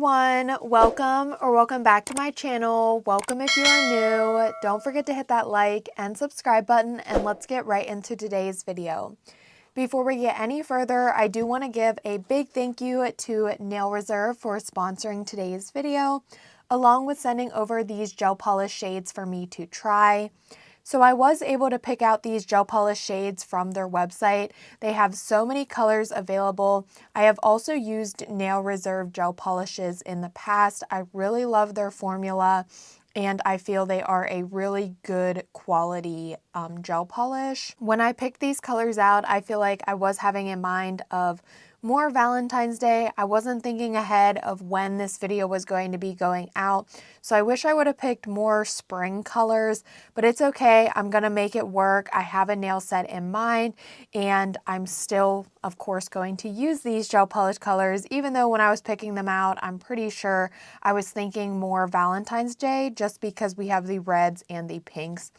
everyone, welcome back to my channel. Welcome if you are new. Don't forget to hit that like and subscribe button, and let's get right into today's video. Before we get any further, I do want to give a big thank you to Nail Reserve for sponsoring today's video, along with sending over these gel polish shades for me to try. So I was able to pick out these gel polish shades from their website. They have so many colors available. I have also used Nail Reserve gel polishes in the past. I really love their formula, and I feel they are a really good quality gel polish. When I picked these colors out, I feel like I was having in mind of more Valentine's Day. I wasn't thinking ahead of when this video was going to be going out, so I wish I would have picked more spring colors, but it's okay. I'm gonna make it work. I have a nail set in mind, and I'm still, of course, going to use these gel polish colors, even though when I was picking them out, I'm pretty sure I was thinking more Valentine's Day, just because we have the reds and the pinks.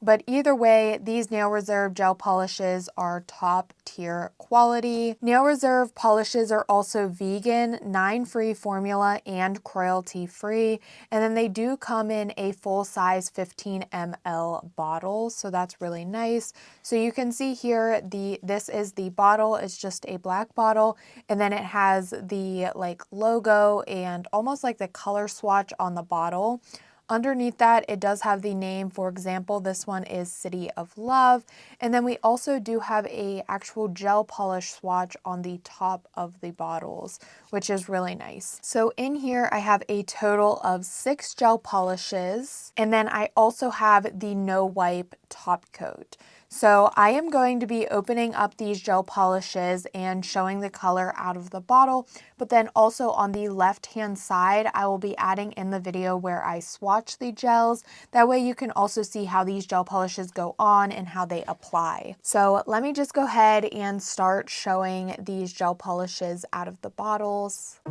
But either way, these Nail Reserve gel polishes are top tier quality. Nail Reserve polishes are also vegan, 9-free formula, and cruelty free. And then they do come in a full size 15 ml bottle, so that's really nice. So you can see here, this is the bottle. It's just a black bottle, and then it has the logo and almost like the color swatch on the bottle. Underneath that, it does have the name. For example, this one is City of Love. And then we also do have a actual gel polish swatch on the top of the bottles, which is really nice. So in here, I have a total of 6 gel polishes. And then I also have the no wipe top coat. So I am going to be opening up these gel polishes and showing the color out of the bottle, but then also on the left-hand side, I will be adding in the video where I swatch the gels. That way you can also see how these gel polishes go on and how they apply. So let me just go ahead and start showing these gel polishes out of the bottles.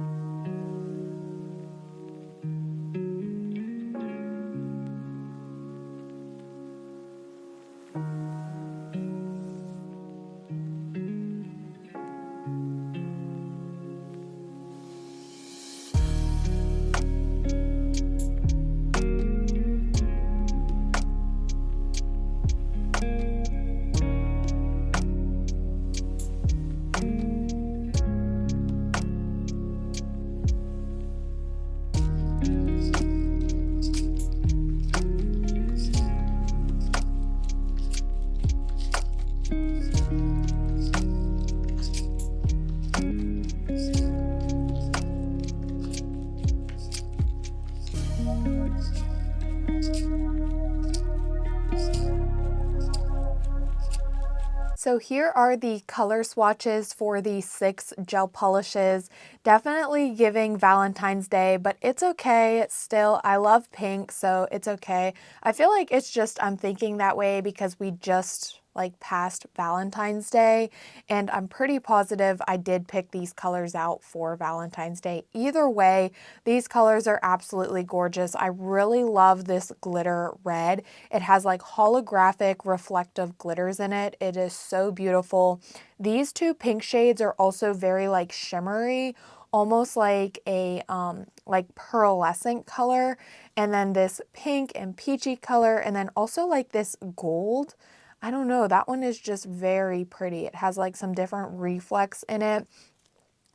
So here are the color swatches for the 6 gel polishes. Definitely giving Valentine's Day, but it's okay. Still, I love pink, so it's okay. I feel like it's just I'm thinking that way because we just past Valentine's Day, and I'm pretty positive I did pick these colors out for Valentine's Day. Either way, these colors are absolutely gorgeous. I really love this glitter red. It has holographic reflective glitters in it. It is so beautiful. These 2 pink shades are also very shimmery, almost like a pearlescent color, and then this pink and peachy color, and then also this gold. I don't know, that one is just very pretty. It has some different reflex in it.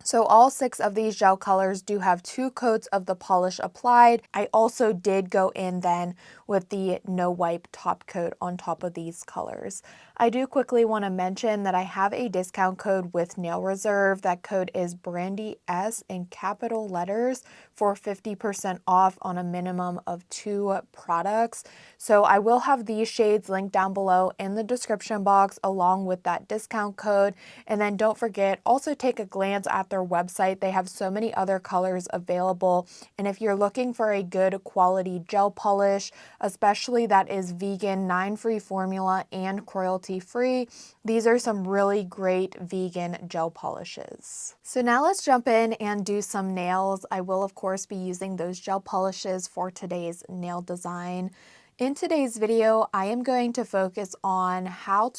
So all 6 of these gel colors do have 2 coats of the polish applied. I also did go in then with the no wipe top coat on top of these colors. I do quickly want to mention that I have a discount code with Nail Reserve. That code is BRANDYS in capital letters for 50% off on a minimum of 2 products. So I will have these shades linked down below in the description box along with that discount code. And then don't forget, also take a glance at their website. They have so many other colors available. And if you're looking for a good quality gel polish, especially that is vegan, 9-free formula, and cruelty-free, these are some really great vegan gel polishes. So now let's jump in and do some nails. I will, of course, be using those gel polishes for today's nail design. In today's video, I am going to focus on how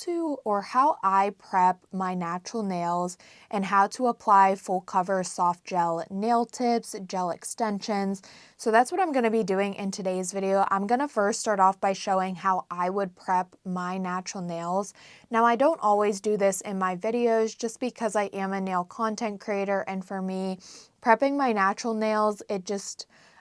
I prep my natural nails and how to apply full cover soft gel nail tips, gel extensions. So that's what I'm going to be doing in today's video. I'm going to first start off by showing how I would prep my natural nails. Now, I don't always do this in my videos just because I am a nail content creator, and for me, prepping my natural nails,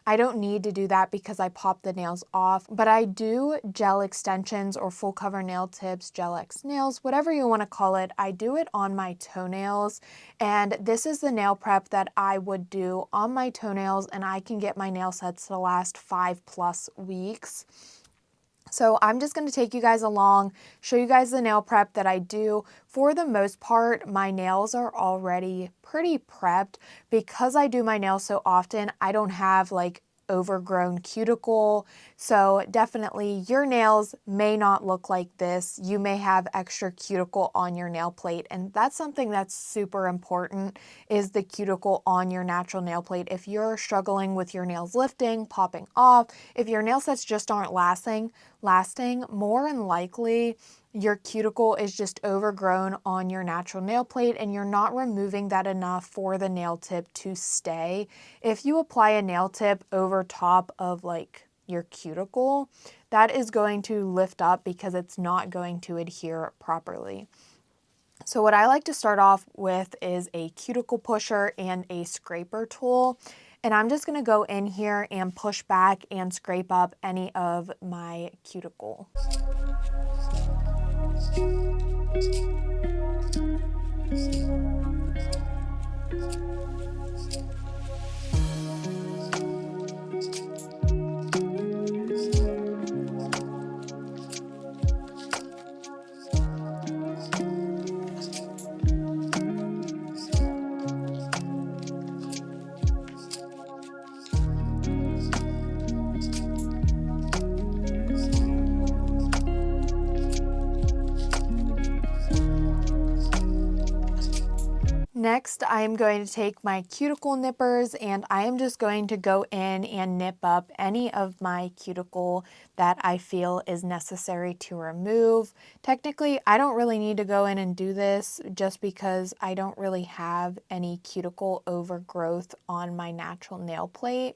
I don't need to do that because I pop the nails off, but I do gel extensions or full cover nail tips, gel X nails, whatever you want to call it. I do it on my toenails, and this is the nail prep that I would do on my toenails, and I can get my nail sets to last 5+ weeks. So I'm just going to take you guys along, show you guys the nail prep that I do. For the most part, my nails are already pretty prepped. Because I do my nails so often, I don't have like overgrown cuticle. So definitely your nails may not look like this. You may have extra cuticle on your nail plate, and that's something that's super important, is the cuticle on your natural nail plate. If you're struggling with your nails lifting, popping off, if your nail sets just aren't lasting, more than likely your cuticle is just overgrown on your natural nail plate and you're not removing that enough for the nail tip to stay. If you apply a nail tip over top of like your cuticle, that is going to lift up because it's not going to adhere properly. So what I like to start off with is a cuticle pusher and a scraper tool. And I'm just going to go in here and push back and scrape up any of my cuticle. Next, I am going to take my cuticle nippers and I am just going to go in and nip up any of my cuticle that I feel is necessary to remove. Technically, I don't really need to go in and do this just because I don't really have any cuticle overgrowth on my natural nail plate.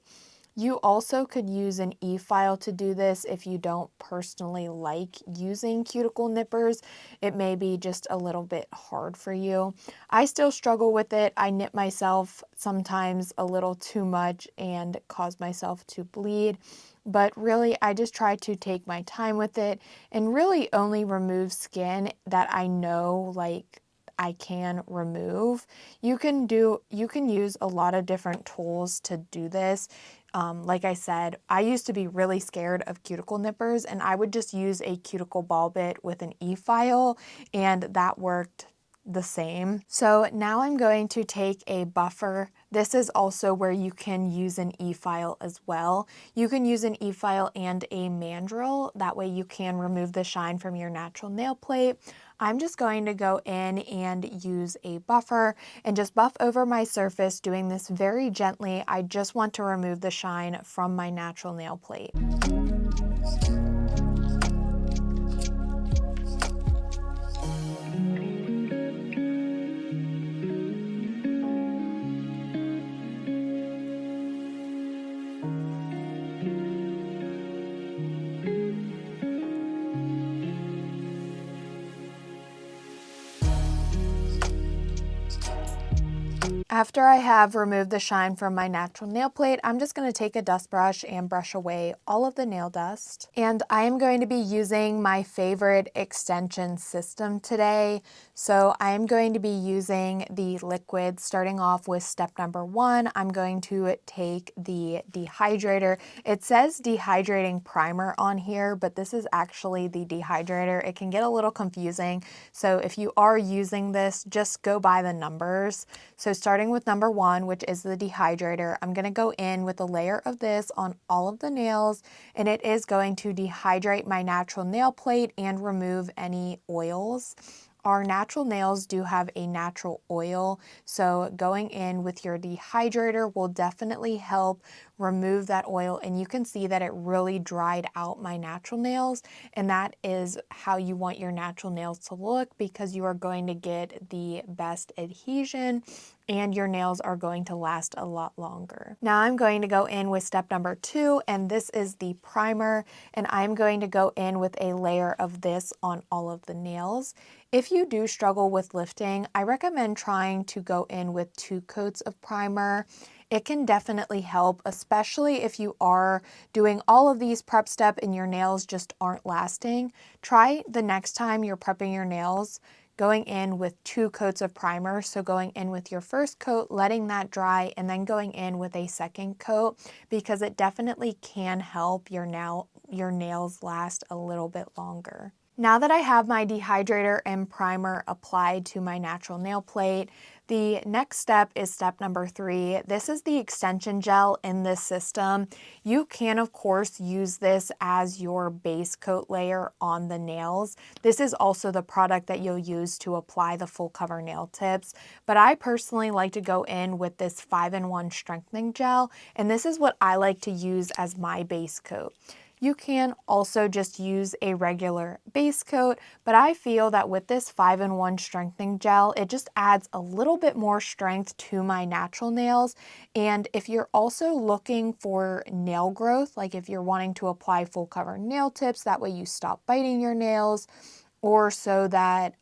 You also could use an e-file to do this if you don't personally like using cuticle nippers. It may be just a little bit hard for you. I still struggle with it. I nip myself sometimes a little too much and cause myself to bleed. But really, I just try to take my time with it and really only remove skin that I know like I can remove. You can use a lot of different tools to do this. Like I said, I used to be really scared of cuticle nippers, and I would just use a cuticle ball bit with an e-file, and that worked the same. So now I'm going to take a buffer. This is also where you can use an e-file as well. You can use an e-file and a mandrel. That way you can remove the shine from your natural nail plate. I'm just going to go in and use a buffer and just buff over my surface, doing this very gently. I just want to remove the shine from my natural nail plate. After I have removed the shine from my natural nail plate, I'm just going to take a dust brush and brush away all of the nail dust. And I am going to be using my favorite extension system today. So I am going to be using the liquid. Starting off with step number 1, I'm going to take the dehydrator. It says dehydrating primer on here, but this is actually the dehydrator. It can get a little confusing. So if you are using this, just go by the numbers. So starting with number 1, which is the dehydrator, I'm going to go in with a layer of this on all of the nails, and it is going to dehydrate my natural nail plate and remove any oils. Our natural nails do have a natural oil, so going in with your dehydrator will definitely help remove that oil, and you can see that it really dried out my natural nails, and that is how you want your natural nails to look, because you are going to get the best adhesion and your nails are going to last a lot longer. Now I'm going to go in with step number 2, and this is the primer, and I'm going to go in with a layer of this on all of the nails. If you do struggle with lifting, I recommend trying to go in with 2 coats of primer. It can definitely help, especially if you are doing all of these prep steps and your nails just aren't lasting. Try the next time you're prepping your nails going in with 2 coats of primer. So going in with your first coat, letting that dry, and then going in with a second coat, because it definitely can help your nails last a little bit longer. Now that I have my dehydrator and primer applied to my natural nail plate, the next step is step number 3. This is the extension gel in this system. You can, of course, use this as your base coat layer on the nails. This is also the product that you'll use to apply the full cover nail tips, but I personally like to go in with this 5-in-1 strengthening gel, and this is what I like to use as my base coat. You can also just use a regular base coat, but I feel that with this 5-in-1 strengthening gel, it just adds a little bit more strength to my natural nails. And if you're also looking for nail growth, like if you're wanting to apply full cover nail tips, that way you stop biting your nails, or so that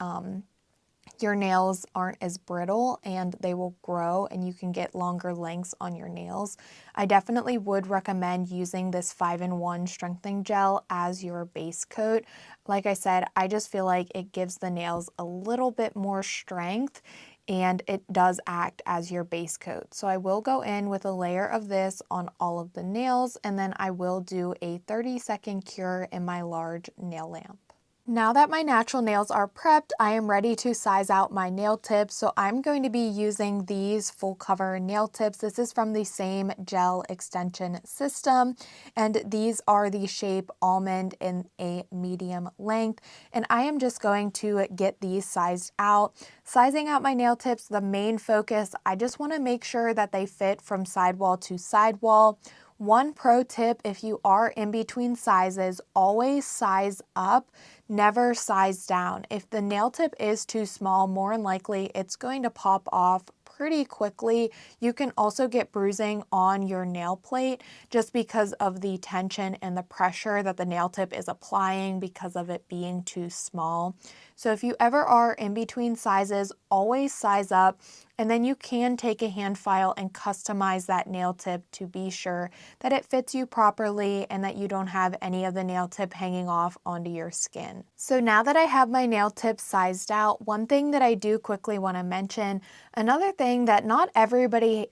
your nails aren't as brittle and they will grow and you can get longer lengths on your nails, I definitely would recommend using this 5-in-1 strengthening gel as your base coat. Like I said, I just feel like it gives the nails a little bit more strength and it does act as your base coat. So I will go in with a layer of this on all of the nails, and then I will do a 30-second cure in my large nail lamp. Now that my natural nails are prepped, I am ready to size out my nail tips. So I'm going to be using these full cover nail tips. This is from the same gel extension system, and these are the shape almond in a medium length. And I am just going to get these sized out. Sizing out my nail tips, the main focus, I just want to make sure that they fit from sidewall to sidewall. One pro tip, if you are in between sizes, always size up, never size down. If the nail tip is too small, more than likely it's going to pop off pretty quickly. You can also get bruising on your nail plate just because of the tension and the pressure that the nail tip is applying because of it being too small. So if you ever are in between sizes, always size up, and then you can take a hand file and customize that nail tip to be sure that it fits you properly and that you don't have any of the nail tip hanging off onto your skin. So now that I have my nail tips sized out, one thing that I do quickly want to mention, another thing that not everybody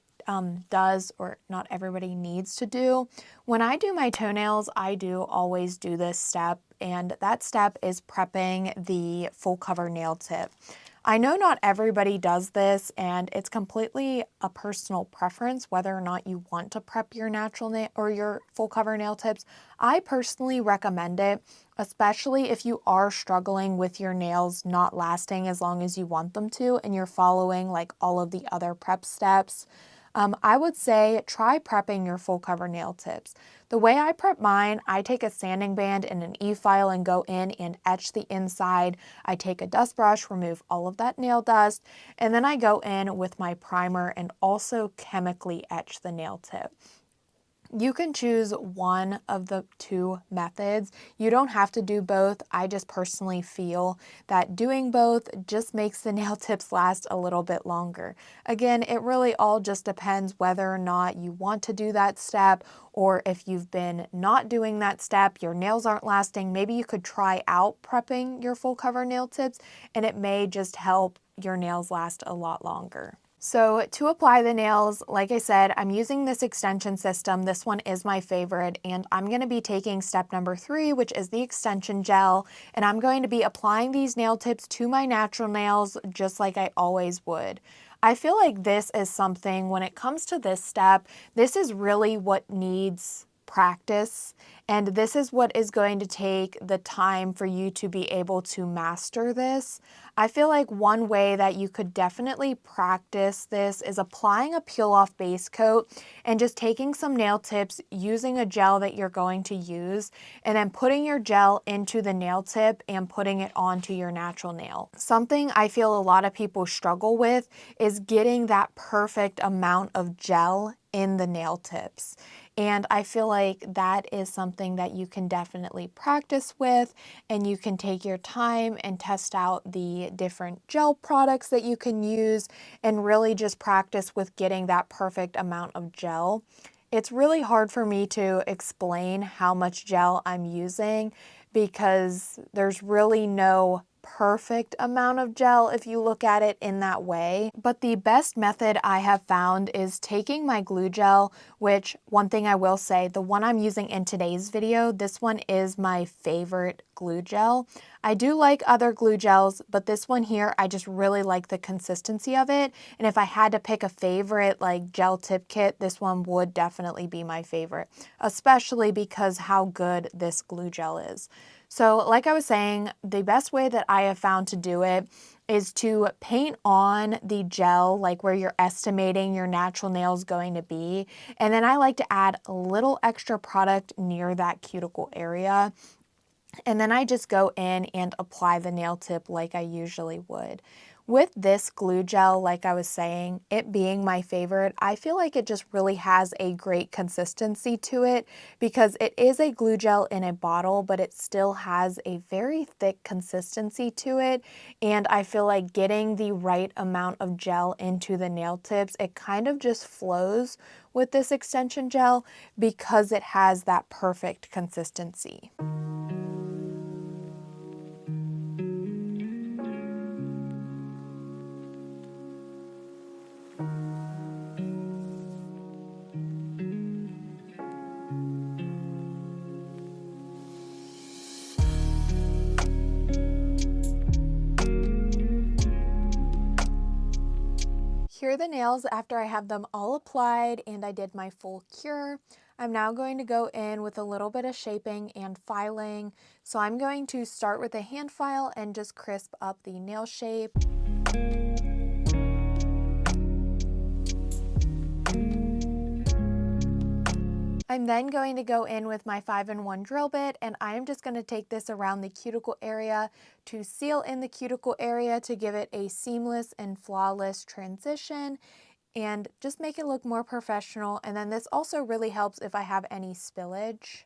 does, or not everybody needs to do. When I do my toenails, I do always do this step, and that step is prepping the full cover nail tip. I know not everybody does this, and it's completely a personal preference whether or not you want to prep your natural nail or your full cover nail tips. I personally recommend it, especially if you are struggling with your nails not lasting as long as you want them to and you're following like all of the other prep steps. I would say try prepping your full cover nail tips. The way I prep mine, I take a sanding band and an e-file and go in and etch the inside. I take a dust brush, remove all of that nail dust, and then I go in with my primer and also chemically etch the nail tip. You can choose one of the 2 methods. You don't have to do both. I just personally feel that doing both just makes the nail tips last a little bit longer. Again, it really all just depends whether or not you want to do that step, or if you've been not doing that step, your nails aren't lasting, maybe you could try out prepping your full cover nail tips and it may just help your nails last a lot longer. So to apply the nails, like I said, I'm using this extension system. This one is my favorite, and I'm going to be taking step number 3, which is the extension gel, and I'm going to be applying these nail tips to my natural nails just like I always would. I feel like this is something, when it comes to this step, this is really what needs practice, And this is what is going to take the time for you to be able to master this. I feel like one way that you could definitely practice this is applying a peel-off base coat and just taking some nail tips, using a gel that you're going to use, and then putting your gel into the nail tip and putting it onto your natural nail. Something I feel a lot of people struggle with is getting that perfect amount of gel in the nail tips. And I feel like that is something that you can definitely practice with, and you can take your time and test out the different gel products that you can use and really just practice with getting that perfect amount of gel. It's really hard for me to explain how much gel I'm using because there's really no perfect amount of gel if you look at it in that way. But the best method I have found is taking my glue gel, which one thing I will say, the one I'm using in today's video, this one is my favorite glue gel. I do like other glue gels, but this one here, I just really like the consistency of it. And if I had to pick a favorite like gel tip kit, this one would definitely be my favorite, especially because how good this glue gel is. So like I was saying, the best way that I have found to do it is to paint on the gel, like where you're estimating your natural nail is going to be. And then I like to add a little extra product near that cuticle area. And then I just go in and apply the nail tip like I usually would. With this glue gel, like I was saying, it being my favorite, I feel like it just really has a great consistency to it because it is a glue gel in a bottle, but it still has a very thick consistency to it. And I feel like getting the right amount of gel into the nail tips, it kind of just flows with this extension gel because it has that perfect consistency. Here are the nails after I have them all applied and I did my full cure. I'm now going to go in with a little bit of shaping and filing. So I'm going to start with a hand file and just crisp up the nail shape. I'm then going to go in with my 5-in-1 drill bit, and I am just going to take this around the cuticle area to seal in the cuticle area to give it a seamless and flawless transition and just make it look more professional. And then this also really helps if I have any spillage.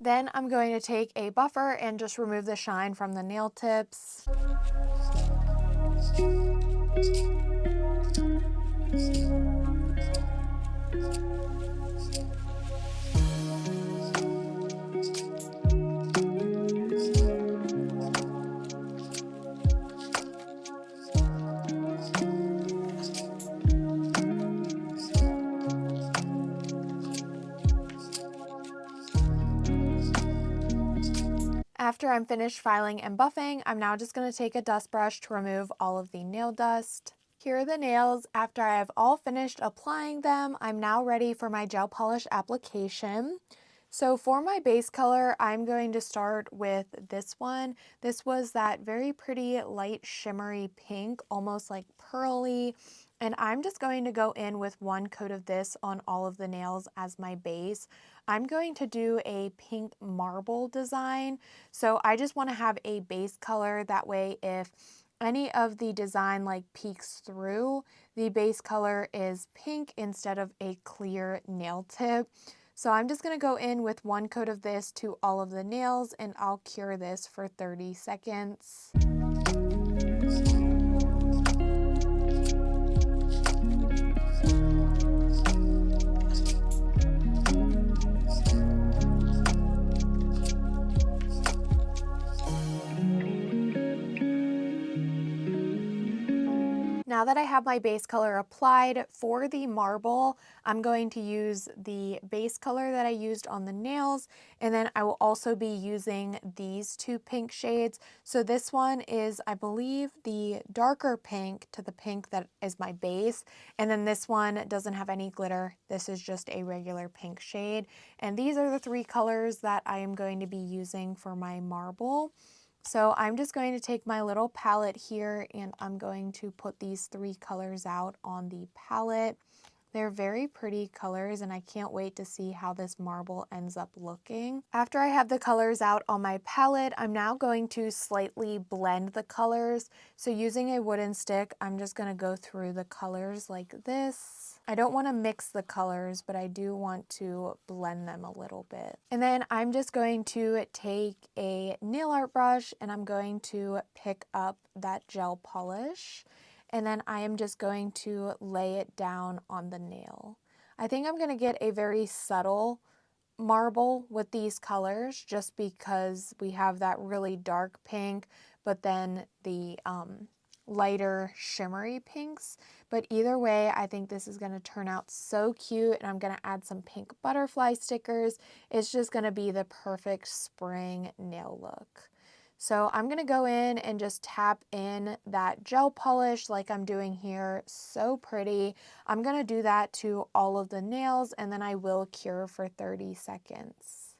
Then I'm going to take a buffer and just remove the shine from the nail tips. After I'm finished filing and buffing, I'm now just going to take a dust brush to remove all of the nail dust. Here are the nails. After I have all finished applying them, I'm now ready for my gel polish application. So for my base color, I'm going to start with this one. This was that very pretty light shimmery pink, almost like pearly. And I'm just going to go in with one coat of this on all of the nails as my base. I'm going to do a pink marble design. So I just want to have a base color. That way if any of the design like peeks through, the base color is pink instead of a clear nail tip. So I'm just going to go in with one coat of this to all of the nails and I'll cure this for 30 seconds. now that I have my base color applied for the marble, I'm going to use the base color that I used on the nails, and then I will also be using these two pink shades. So this one is, I believe, the darker pink to the pink that is my base, and then this one doesn't have any glitter. This is just a regular pink shade, and these are the three colors that I am going to be using for my marble. So I'm just going to take my little palette here and I'm going to put these three colors out on the palette. They're very pretty colors and I can't wait to see how this marble ends up looking. After I have the colors out on my palette, I'm now going to slightly blend the colors. So using a wooden stick, I'm just going to go through the colors like this. I don't want to mix the colors, but I do want to blend them a little bit. And then I'm just going to take a nail art brush and I'm going to pick up that gel polish. And then I am just going to lay it down on the nail. I think I'm going to get a very subtle marble with these colors just because we have that really dark pink, but then the lighter shimmery pinks. But either way, I think this is going to turn out so cute, and I'm going to add some pink butterfly stickers. It's just going to be the perfect spring nail look. So I'm going to go in and just tap in that gel polish like I'm doing here. So pretty. I'm going to do that to all of the nails and then I will cure for 30 seconds.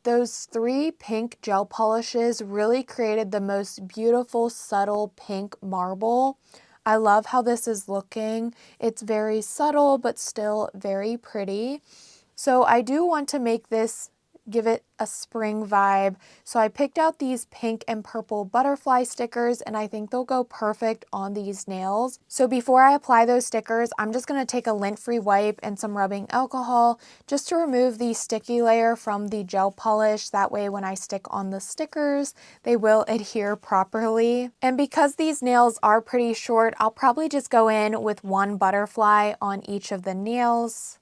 Those three pink gel polishes really created the most beautiful, subtle pink marble. I love how this is looking. It's very subtle, but still very pretty. So I do want to make this, give it a spring vibe. So I picked out these pink and purple butterfly stickers and I think they'll go perfect on these nails. So before I apply those stickers, I'm just going to take a lint-free wipe and some rubbing alcohol just to remove the sticky layer from the gel polish. That way when I stick on the stickers, they will adhere properly. And because these nails are pretty short, I'll probably just go in with one butterfly on each of the nails.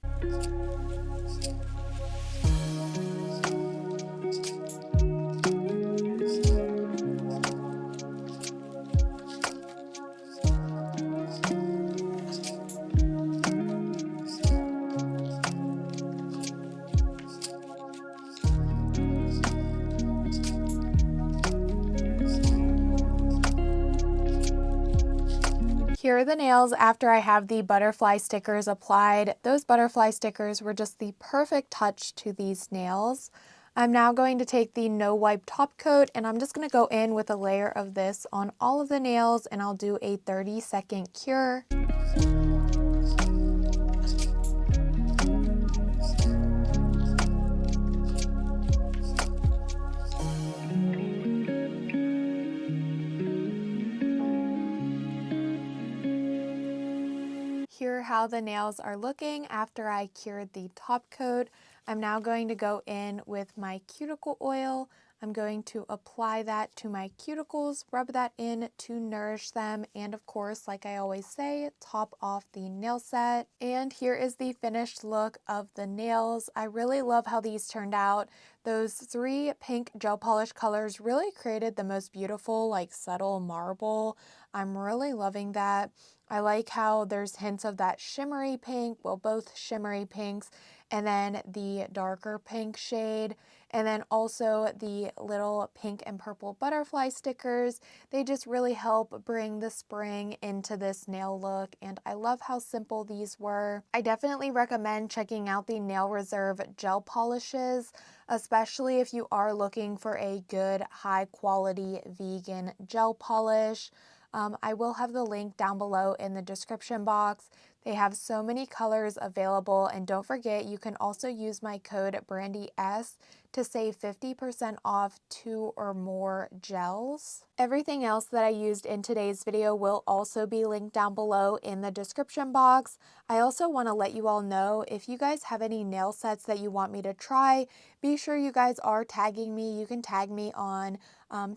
Here are the nails after I have the butterfly stickers applied. Those butterfly stickers were just the perfect touch to these nails. I'm now going to take the no wipe top coat and I'm just going to go in with a layer of this on all of the nails and I'll do a 30-second cure. Here are how the nails are looking after I cured the top coat. I'm now going to go in with my cuticle oil. I'm going to apply that to my cuticles, rub that in to nourish them, and of course, like I always say, top off the nail set. And here is the finished look of the nails. I really love how these turned out. Those three pink gel polish colors really created the most beautiful, like subtle marble. I'm really loving that. I like how there's hints of that shimmery pink, well, both shimmery pinks, and then the darker pink shade, and then also the little pink and purple butterfly stickers. They just really help bring the spring into this nail look, and I love how simple these were. I definitely recommend checking out the Nail Reserve gel polishes, especially if you are looking for a good, high quality vegan gel polish. I will have the link down below in the description box. They have so many colors available, and don't forget you can also use my code BrandyS to save 50% off 2 or more gels. Everything else that I used in today's video will also be linked down below in the description box. I also want to let you all know if you guys have any nail sets that you want me to try, be sure you guys are tagging me. You can tag me on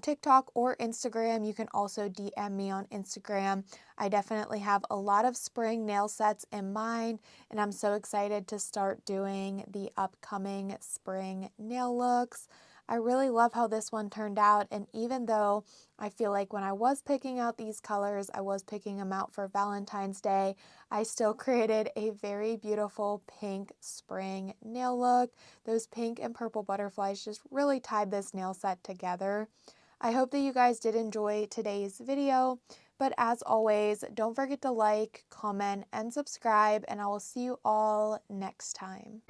TikTok or Instagram. You can also DM me on Instagram. I definitely have a lot of spring nail sets in mind, and I'm so excited to start doing the upcoming spring nail looks. I really love how this one turned out, and even though I feel like when I was picking out these colors, I was picking them out for Valentine's Day, I still created a very beautiful pink spring nail look. Those pink and purple butterflies just really tied this nail set together. I hope that you guys did enjoy today's video, but as always, don't forget to like, comment, and subscribe, and I will see you all next time.